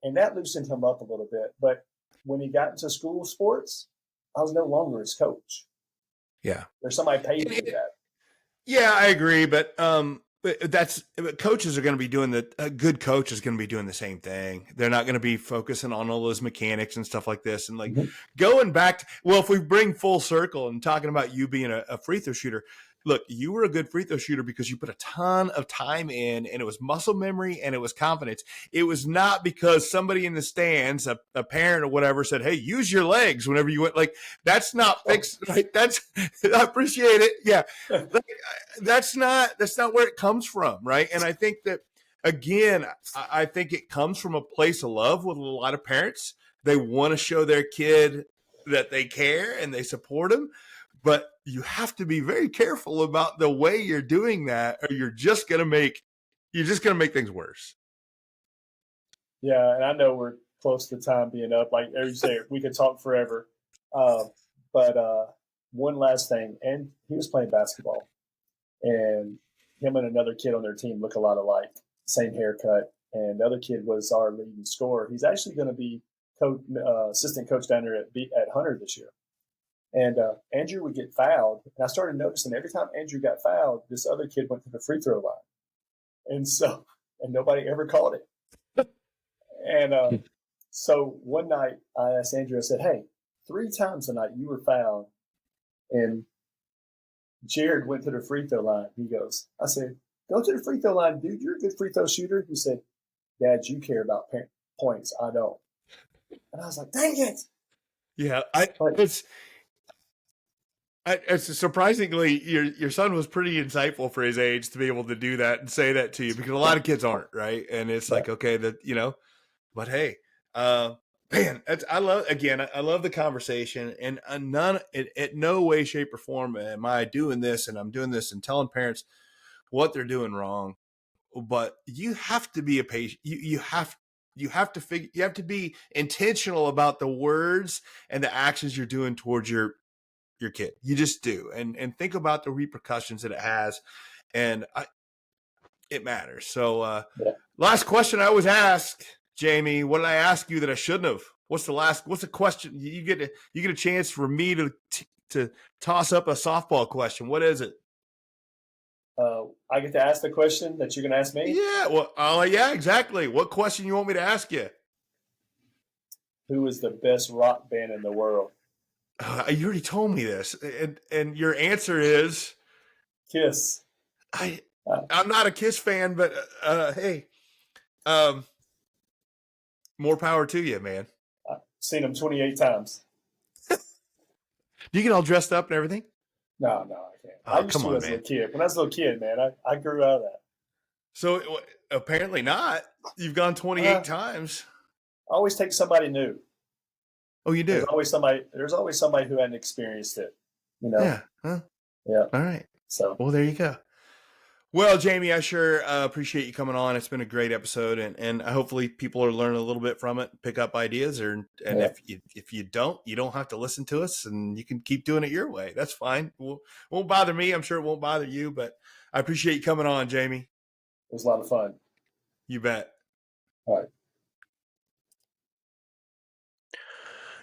And that loosened him up a little bit. But when he got into school sports, I was no longer his coach. Yeah. There's somebody paid me for that. Yeah, I agree. But coaches are going to be doing a good coach is going to be doing the same thing. They're not going to be focusing on all those mechanics and stuff like this. And going back to, if we bring full circle and talking about you being a free throw shooter, look, you were a good free throw shooter because you put a ton of time in, and it was muscle memory and it was confidence. It was not because somebody in the stands, a parent or whatever, said, "Hey, use your legs whenever you went." Like, that's not fixed, right? I appreciate it. Yeah. That's not where it comes from, right? And I think that, again, I think it comes from a place of love with a lot of parents. They want to show their kid that they care and they support them. But you have to be very careful about the way you're doing that, or you're just gonna make things worse. Yeah, and I know we're close to time being up. Like you say, we could talk forever. But one last thing, and he was playing basketball, and him and another kid on their team look a lot alike, same haircut, and the other kid was our leading scorer. He's actually going to be assistant coach down there at Hunter this year. And Andrew would get fouled. And I started noticing every time Andrew got fouled, this other kid went to the free throw line. And nobody ever called it. And so one night I asked Andrew, I said, "Hey, 3 times tonight you were fouled. And Jared went to the free throw line." I said, "Go to the free throw line, dude. You're a good free throw shooter." He said, "Dad, you care about points. I don't." And I was like, "Dang it." Yeah. It's surprisingly, your son was pretty insightful for his age to be able to do that and say that to you, because a lot of kids aren't, right? And it's like, okay, but hey, man, I love the conversation, and at no way, shape, or form am I doing this, and I'm doing this and telling parents what they're doing wrong. But you have to be a patient. You have to be intentional about the words and the actions you're doing towards your kid. You just do. And think about the repercussions that it has. And it matters. So last question I always ask, Jamie, what did I ask you that I shouldn't have? What's the question? You get a chance for me to toss up a softball question. What is it? I get to ask the question that you're going to ask me? Yeah. Well, yeah, exactly. What question you want me to ask you? Who is the best rock band in the world? You already told me this, and your answer is Kiss. I'm not a Kiss fan, but hey, more power to you, man. I've seen them 28 times. Do you get all dressed up and everything? No, I can't. I used to as a little kid. When I was a little kid, man, I grew out of that. So apparently not. You've gone 28 times. I always take somebody new. Oh, you do? There's always somebody who hadn't experienced it. Yeah. Huh? Yeah. All right. So. Well, there you go. Well, Jamie, I sure appreciate you coming on. It's been a great episode, and hopefully people are learning a little bit from it, pick up ideas, and Yeah, if you don't have to listen to us, and you can keep doing it your way. That's fine. Won't bother me. I'm sure it won't bother you, but I appreciate you coming on, Jamie. it was a lot of fun. You bet. All right.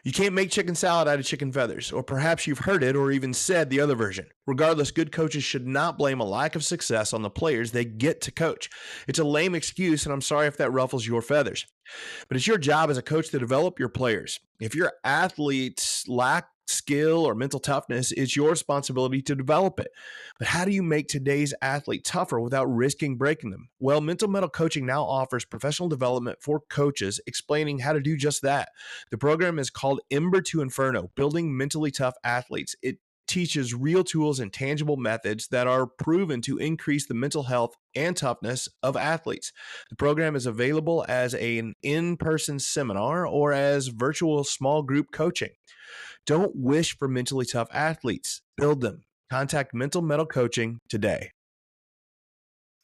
You can't make chicken salad out of chicken feathers, or perhaps you've heard it or even said the other version. Regardless, good coaches should not blame a lack of success on the players they get to coach. It's a lame excuse, and I'm sorry if that ruffles your feathers. But it's your job as a coach to develop your players. If your athletes lack skill or mental toughness, it's your responsibility to develop it. But how do you make today's athlete tougher without risking breaking them? Well, Mental Mettle Coaching now offers professional development for coaches, explaining how to do just that. The program is called Ember to Inferno, Building Mentally Tough Athletes. It teaches real tools and tangible methods that are proven to increase the mental health and toughness of athletes. The program is available as an in-person seminar or as virtual small group coaching. Don't wish for mentally tough athletes. Build them. Contact Mental Mettle Coaching today.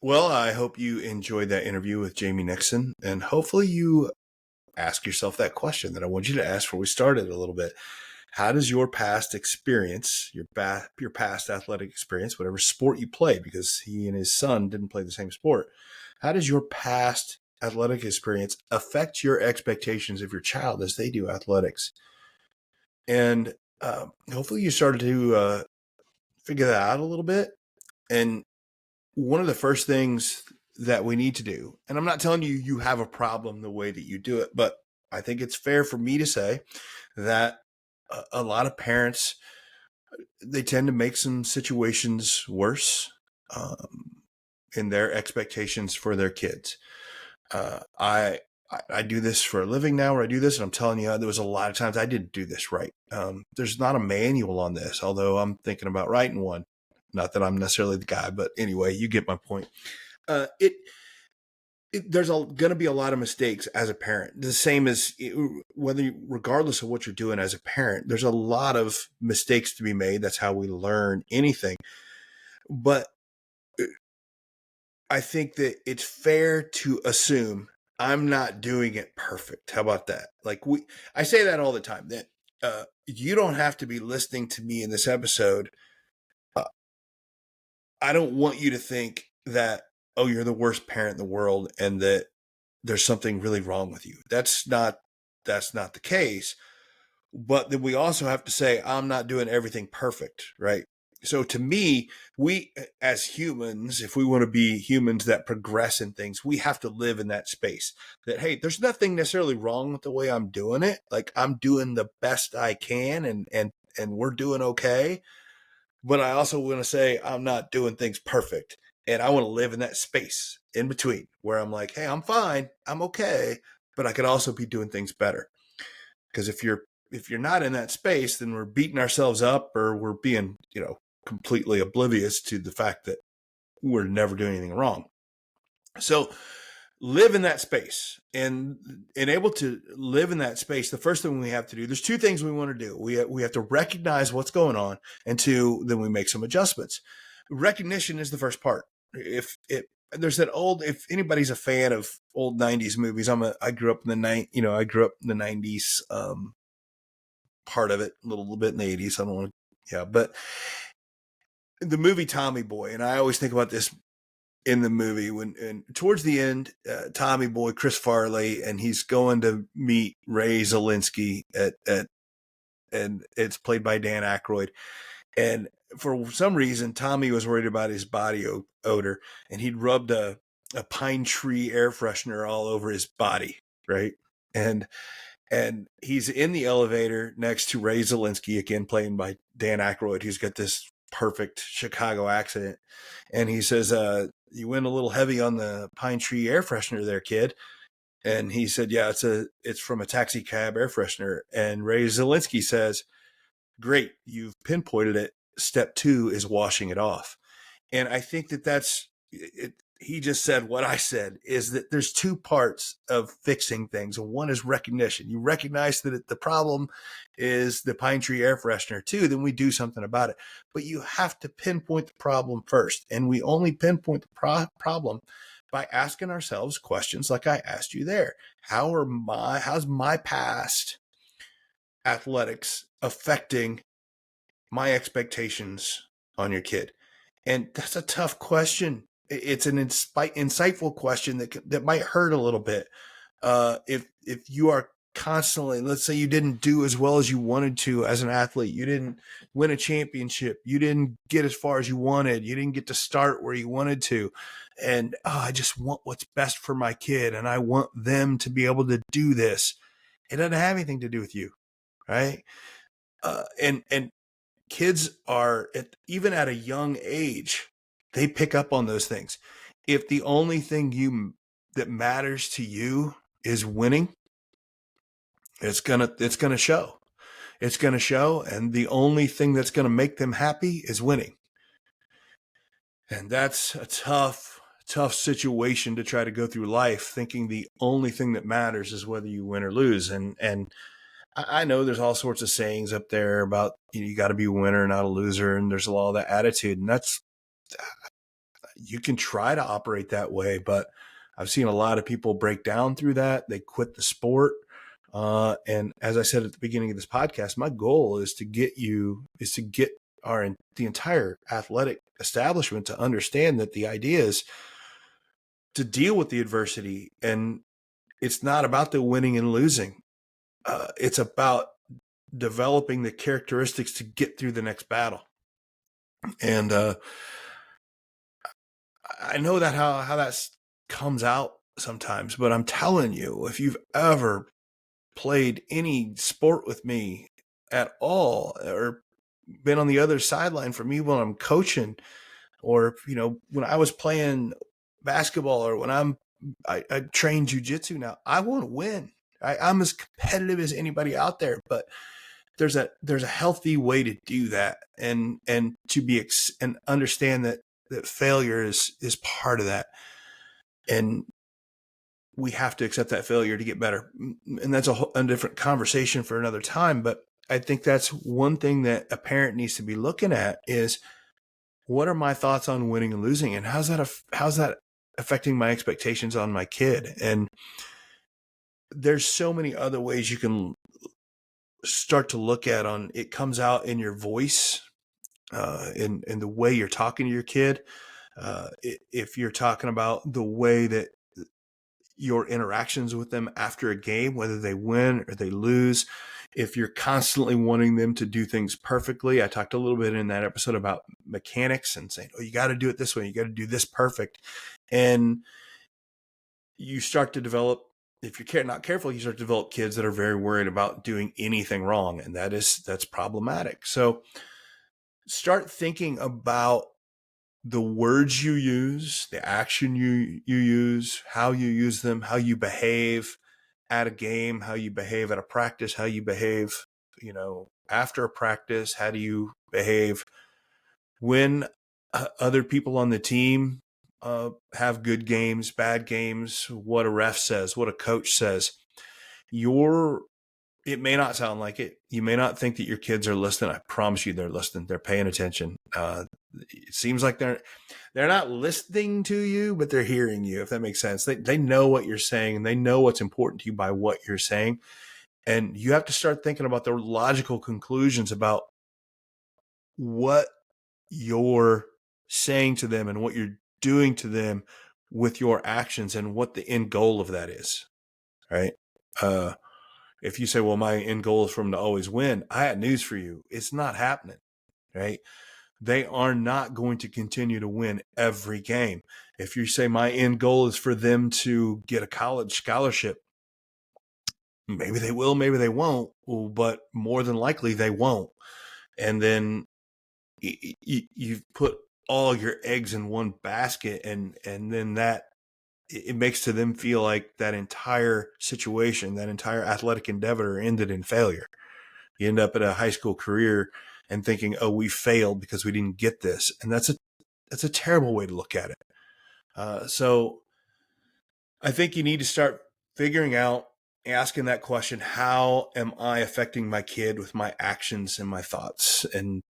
Well, I hope you enjoyed that interview with Jamie Nixon, and hopefully you ask yourself that question that I want you to ask before we started a little bit. How does your past experience, your past athletic experience, whatever sport you played, because he and his son didn't play the same sport, how does your past athletic experience affect your expectations of your child as they do athletics? And hopefully you started to figure that out a little bit. And one of the first things that we need to do, and I'm not telling you you have a problem the way that you do it, but I think it's fair for me to say that a lot of parents, they tend to make some situations worse in their expectations for their kids. I do this for a living now, where I do this, and I'm telling you, there was a lot of times I didn't do this right. There's not a manual on this, although I'm thinking about writing one. Not that I'm necessarily the guy, but anyway, you get my point. There's going to be a lot of mistakes as a parent. The same as regardless of what you're doing as a parent, there's a lot of mistakes to be made. That's how we learn anything. But I think that it's fair to assume I'm not doing it perfect. How about that? I say that all the time, that you don't have to be listening to me in this episode. I don't want you to think that, oh, you're the worst parent in the world and that there's something really wrong with you. That's not the case. But then we also have to say, I'm not doing everything perfect, right? So to me, we as humans, if we want to be humans that progress in things, we have to live in that space that, hey, there's nothing necessarily wrong with the way I'm doing it. Like, I'm doing the best I can, and we're doing okay. But I also want to say I'm not doing things perfect. And I want to live in that space in between where I'm like, hey, I'm fine, I'm okay, but I could also be doing things better. Because if you're not in that space, then we're beating ourselves up, or we're being, completely oblivious to the fact that we're never doing anything wrong. So live in that space, and able to live in that space. The first thing we have to do, there's two things we want to do. We have to recognize what's going on, and then we make some adjustments. Recognition is the first part. If there's that old, if anybody's a fan of old 90s movies, I grew up in I grew up in the 90s, part of it, a little bit in the 80s. I don't want to, but the movie Tommy Boy, and I always think about this in the movie and towards the end, Tommy Boy, Chris Farley, and he's going to meet Ray Zielinski and it's played by Dan Aykroyd. And for some reason, Tommy was worried about his body odor, and he'd rubbed a pine tree air freshener all over his body, right? And he's in the elevator next to Ray Zielinski, again played by Dan Aykroyd. He's got this perfect Chicago accent, and he says, "You went a little heavy on the pine tree air freshener there, kid." And he said, "Yeah, it's from a taxi cab air freshener." And Ray Zielinski says, "Great, you've pinpointed it. Step 2 is washing it off." And I think that's it. he just said what I said, is that there's two parts of fixing things. And one is recognition. You recognize that the problem is the pine tree air freshener. Two, then we do something about it. But you have to pinpoint the problem first. And we only pinpoint the problem by asking ourselves questions like I asked you there. How's my past athletics affecting my expectations on your kid? And that's a tough question. It's an insightful question that might hurt a little bit. If you are constantly, let's say you didn't do as well as you wanted to as an athlete, you didn't win a championship, you didn't get as far as you wanted, you didn't get to start where you wanted to, and I just want what's best for my kid, and I want them to be able to do this. It doesn't have anything to do with you, right? And kids are, even at a young age, they pick up on those things. If the only thing that matters to you is winning, it's gonna show. It's gonna show, and the only thing that's gonna make them happy is winning. And that's a tough situation to try to go through life thinking the only thing that matters is whether you win or lose. And I know there's all sorts of sayings up there about, you got to be a winner, not a loser. And there's a lot of that attitude. And you can try to operate that way, but I've seen a lot of people break down through that. They quit the sport. And as I said at the beginning of this podcast, my goal is to get the entire athletic establishment to understand that the idea is to deal with the adversity. And it's not about the winning and losing. It's about developing the characteristics to get through the next battle. And I know that how that comes out sometimes, but I'm telling you, if you've ever played any sport with me at all, or been on the other sideline for me when I'm coaching, or, when I was playing basketball, or when I train jujitsu now, I want to win. I'm as competitive as anybody out there, but there's a healthy way to do that, and to be and understand that failure is part of that, and we have to accept that failure to get better. And that's a different conversation for another time. But I think that's one thing that a parent needs to be looking at is, what are my thoughts on winning and losing, and how's that affecting my expectations on my kid? And there's so many other ways you can start to look at on it. Comes out in your voice, in the way you're talking to your kid. If you're talking about the way that your interactions with them after a game, whether they win or they lose, if you're constantly wanting them to do things perfectly. I talked a little bit in that episode about mechanics and saying, oh, you got to do it this way, you got to do this perfect. And you start to develop, if you're not careful, you start to develop kids that are very worried about doing anything wrong. And that's problematic. So start thinking about the words you use, the action you use, how you use them, how you behave at a game, how you behave at a practice, how you behave, after a practice, how do you behave when other people on the team have good games, bad games, what a ref says, what a coach says. It may not sound like it. You may not think that your kids are listening. I promise you they're listening. They're paying attention. It seems like they're not listening to you, but they're hearing you, if that makes sense. They know what you're saying, and they know what's important to you by what you're saying. And you have to start thinking about the logical conclusions about what you're saying to them and what you're doing to them with your actions, and what the end goal of that is, right? If you say, well, my end goal is for them to always win, I had news for you. It's not happening, right? They are not going to continue to win every game. If you say my end goal is for them to get a college scholarship, maybe they will, maybe they won't, but more than likely they won't. And then you've put all your eggs in one basket, and then that it makes to them feel like that entire situation, that entire athletic endeavor ended in failure. You end up at a high school career and thinking, oh, we failed because we didn't get this. And that's a terrible way to look at it. So I think you need to start figuring out, asking that question, how am I affecting my kid with my actions and my thoughts and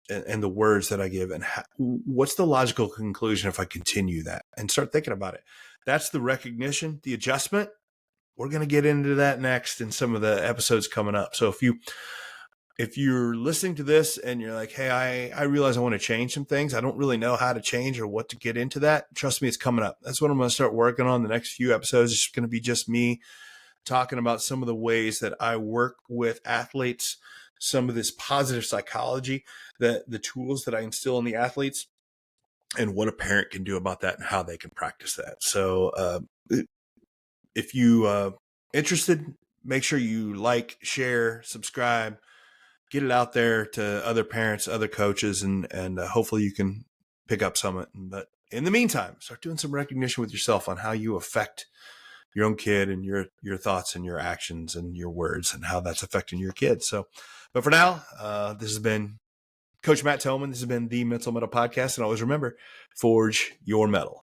and the words that I give, and what's the logical conclusion if I continue that, and start thinking about it. That's the recognition, the adjustment. We're going to get into that next in some of the episodes coming up. So if you're listening to this and you're like, hey, I realize I want to change some things, I don't really know how to change or what to get into that, trust me, it's coming up. That's what I'm going to start working on the next few episodes. It's going to be just me talking about some of the ways that I work with athletes, some of this positive psychology, the tools that I instill in the athletes, and what a parent can do about that and how they can practice that. So if you interested, make sure you like, share, subscribe, get it out there to other parents, other coaches, and hopefully you can pick up some of it. But in the meantime, start doing some recognition with yourself on how you affect your own kid and your thoughts and your actions and your words and how that's affecting your kids. So, but for now, this has been Coach Matt Thomann. This has been the Mental Mettle Podcast. And always remember, forge your metal.